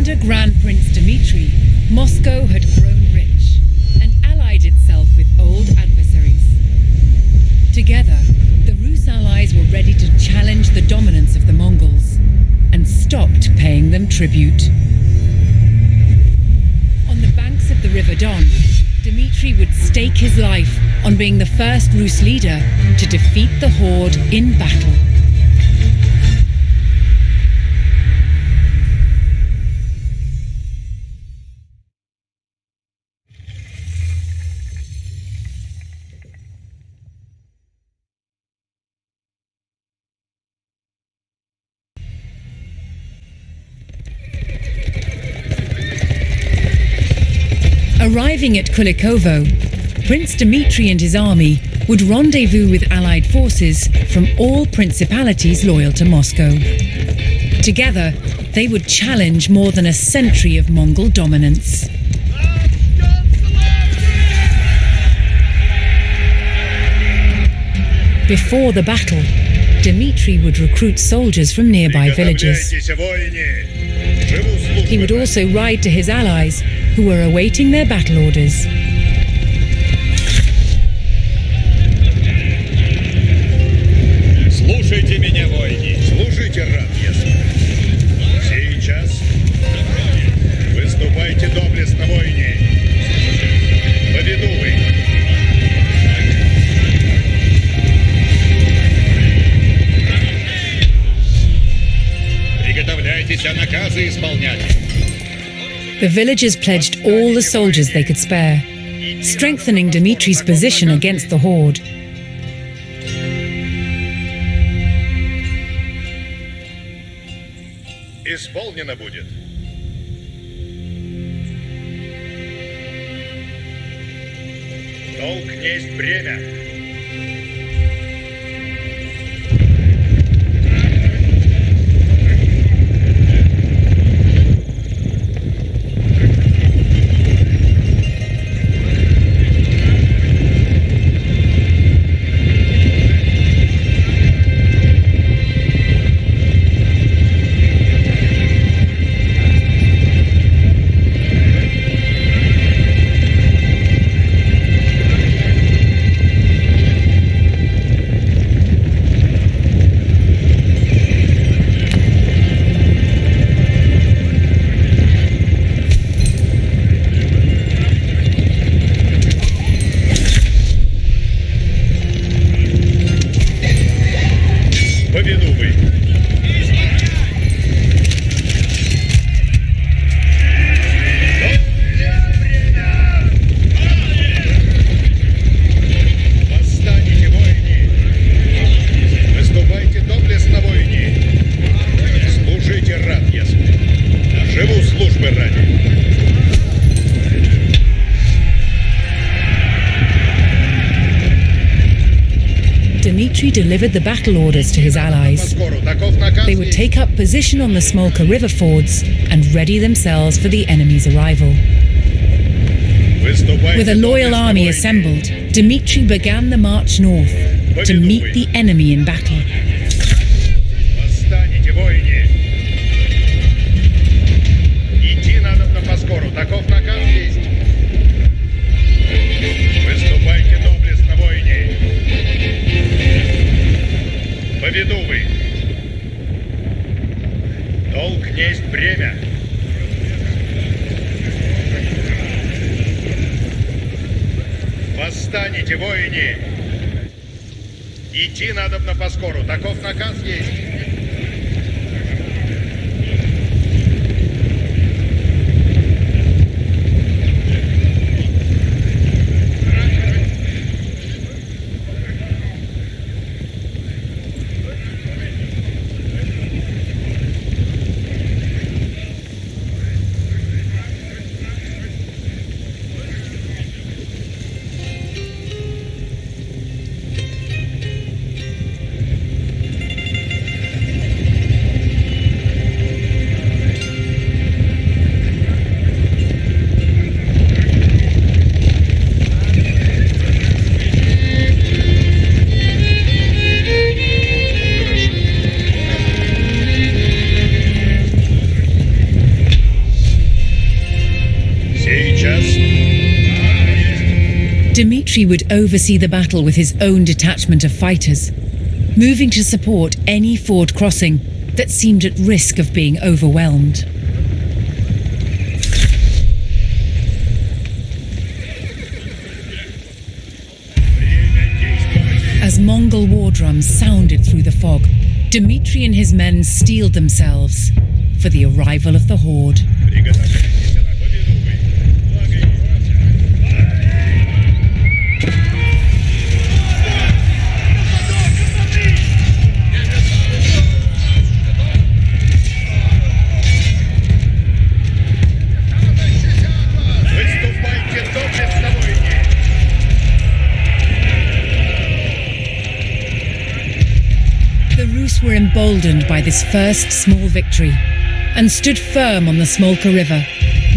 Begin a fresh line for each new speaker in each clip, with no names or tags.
Under Grand Prince Dmitri, Moscow had grown rich and allied itself with old adversaries. Together, the Rus allies were ready to challenge the dominance of the Mongols and stopped paying them tribute. On the banks of the River Don, Dmitri would stake his life on being the first Rus leader to defeat the Horde in battle. Arriving at Kulikovo, Prince Dmitri and his army would rendezvous with allied forces from all principalities loyal to Moscow. Together, they would challenge more than a century of Mongol dominance. Before the battle, Dmitri would recruit soldiers from nearby villages. He would also ride to his allies, who were awaiting their battle orders.
Слушайте меня, воины! Слушайте, раб, сейчас выступайте доблестно, воины! Поведу вы! Приготовляйтесь, а наказы исполнять!
The villagers pledged all the soldiers they could spare, strengthening Dmitri's position against the Horde.
Исполнено будет. Долг несть бремя.
Dmitri delivered the battle orders to his allies. They would take up position on the Smolka river fords and ready themselves for the enemy's arrival. With a loyal army assembled, Dmitri began the march north to meet the enemy in battle.
Поведу вы. Долг несть бремя. Восстанете, воины. Идти надобно поскору. Таков наказ есть.
Dmitry would oversee the battle with his own detachment of fighters, moving to support any ford crossing that seemed at risk of being overwhelmed. As Mongol war drums sounded through the fog, Dmitry and his men steeled themselves for the arrival of the horde.
Приготовляйтесь на Поведовой. Благо Выступайте до представления.
The Rus were emboldened by this first small victory and stood firm on the Smolka River,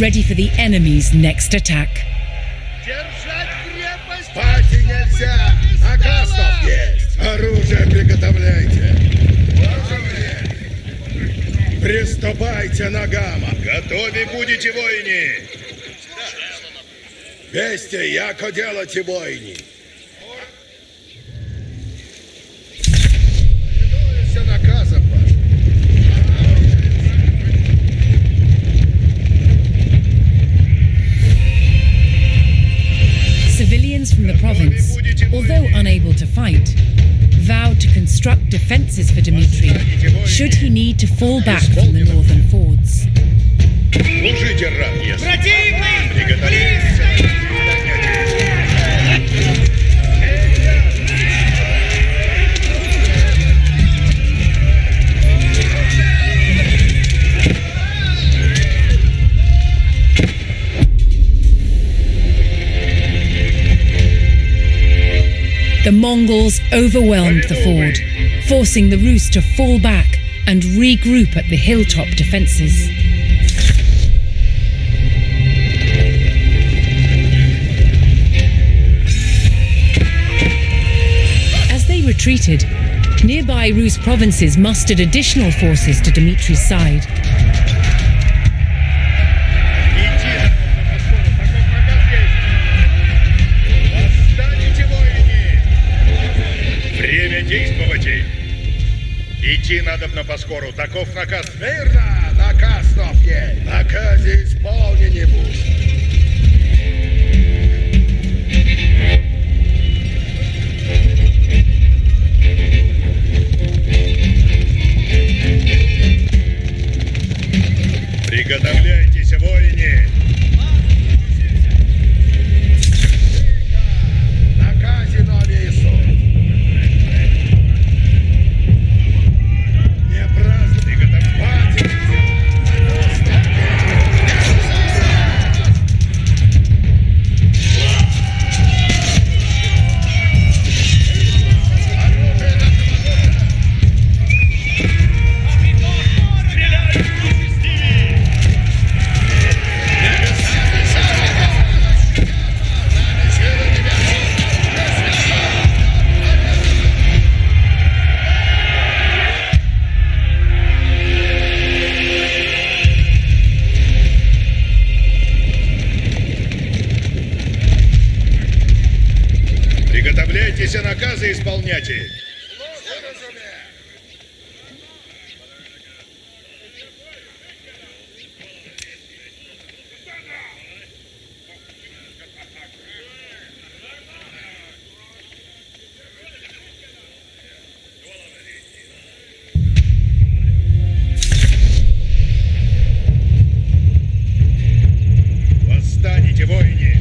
ready for the enemy's next attack.
Держать крепость!
Спать нельзя! Наказ есть! Оружие приготовляйте! Приступайте на гамма!
Готовы будете, воины!
Вести, яко делайте бойни! Повинуюся наказом вашим!
Civilians from the province, although unable to fight, vowed to construct defences for Dmitry should he need to fall back from the northern fords.
Служите, раб, ясно.
Противник!
Приготовиться!
The Mongols overwhelmed the ford, forcing the Rus to fall back and regroup at the hilltop defences. As they retreated, nearby Rus provinces mustered additional forces to Dmitry's side.
Идти на Москву, таков наказ есть. Восстанете, воины! Время действовать! Идти надобно поскору, таков наказ.
Мирно! Наказ есть! Наказе исполнение будет!
Приготовляйтесь, воины!
Наказе новее суд! Не праздно! Спать нельзя!
Приготовляйтесь, наказы исполняйте! Восстанете, воины!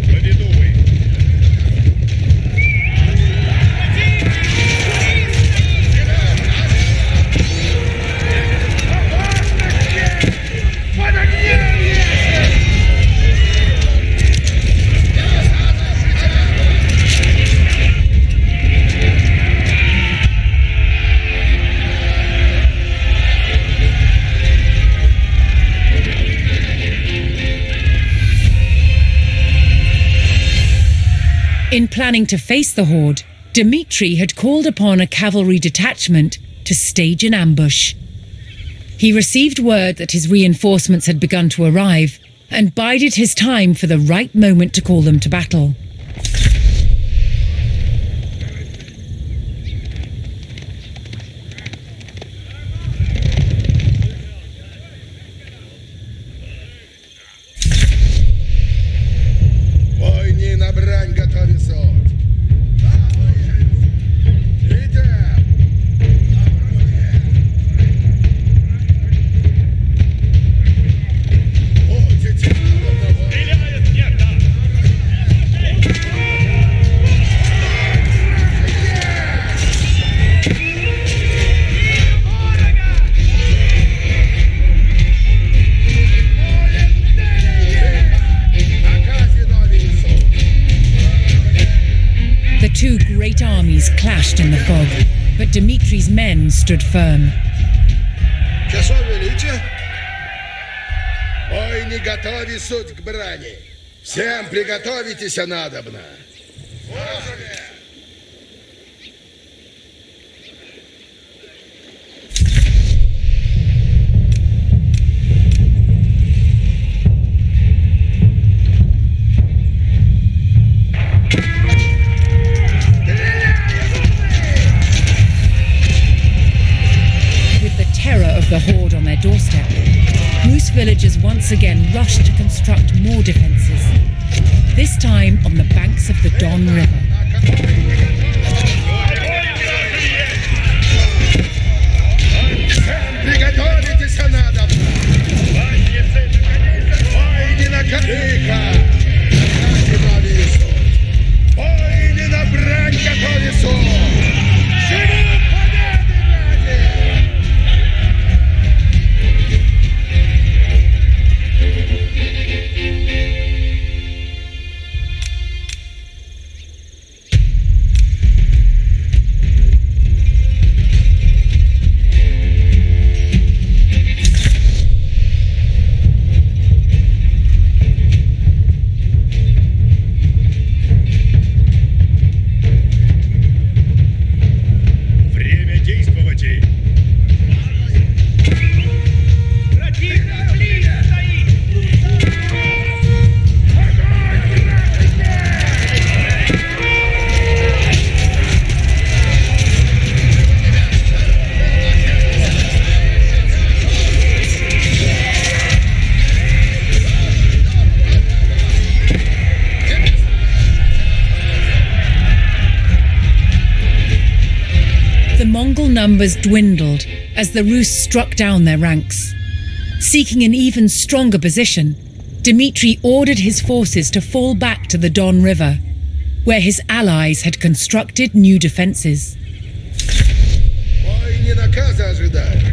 Поведовый!
In planning to face the horde, Dmitry had called upon a cavalry detachment to stage an ambush. He received word that his reinforcements had begun to arrive and bided his time for the right moment to call them to battle.
Войни на брань готові суть. Идем! Будете надо.
Стреляет где-то!
Наказі нові суть.
The two great armies clashed in the fog, but Dimitri's men stood firm.
Часов величие? Войни готові суть к брани. Всем приготовитесь надобно.
With the terror of the horde on their doorstep, Rus villagers once again rushed to construct more defences, this time on the banks of the Don River.
Приготовитесь надобно. Войни на Калика. Наказі нові суть. Войни на брань готові суть. Живи победы ради!
Время действовать!
The Mongol numbers dwindled as the Rus struck down their ranks. Seeking an even stronger position, Dimitri ordered his forces to fall back to the Don River, where his allies had constructed new defences.
Войни наказа ожидают.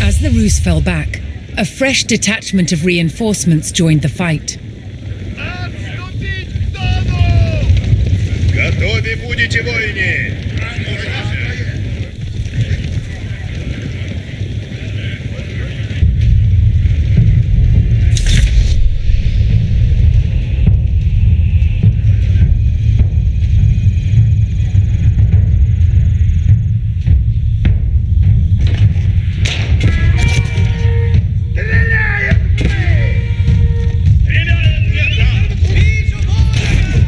As the Rus fell back, a fresh detachment of reinforcements joined the fight.
Отступить к Дону!
Готовы будете, войни!
Стреляем!
Стреляет где-то!
Вижу ворога!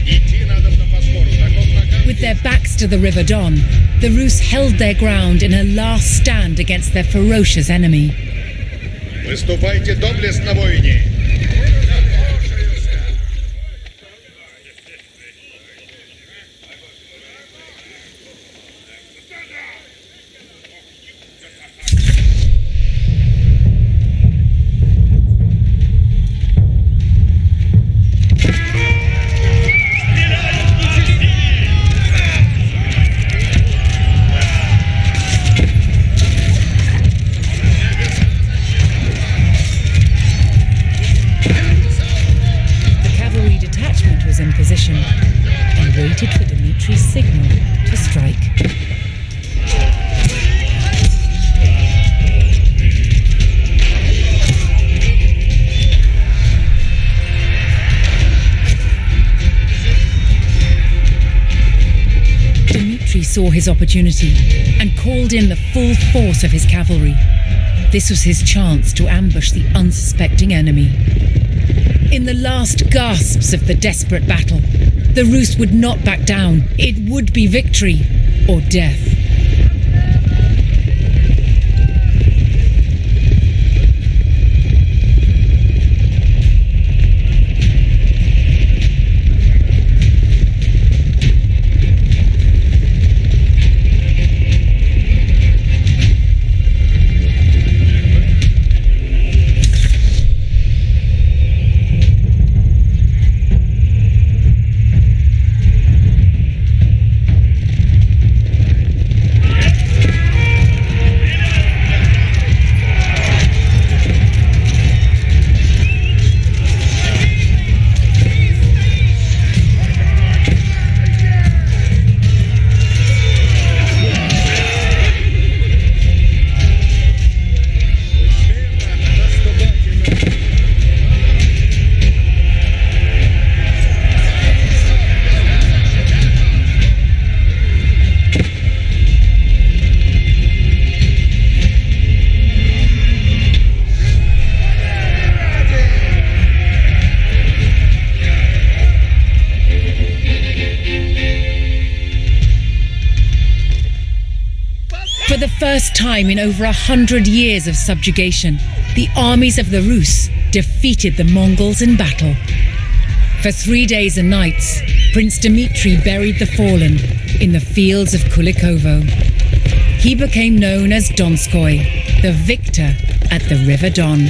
Идти надо на Босфору, таков наказ.
With their backs to the River Don, the Rus held their ground in a last stand against their ferocious enemy.
Выступайте доблестно, войни!
saw his opportunity and called in the full force of his cavalry. This was his chance to ambush the unsuspecting enemy. In the last gasps of the desperate battle, the Rus would not back down. It would be victory or death. For the first time in over 100 years of subjugation, the armies of the Rus defeated the Mongols in battle. For 3 days and nights, Prince Dmitri buried the fallen in the fields of Kulikovo. He became known as Donskoy, the victor at the River Don.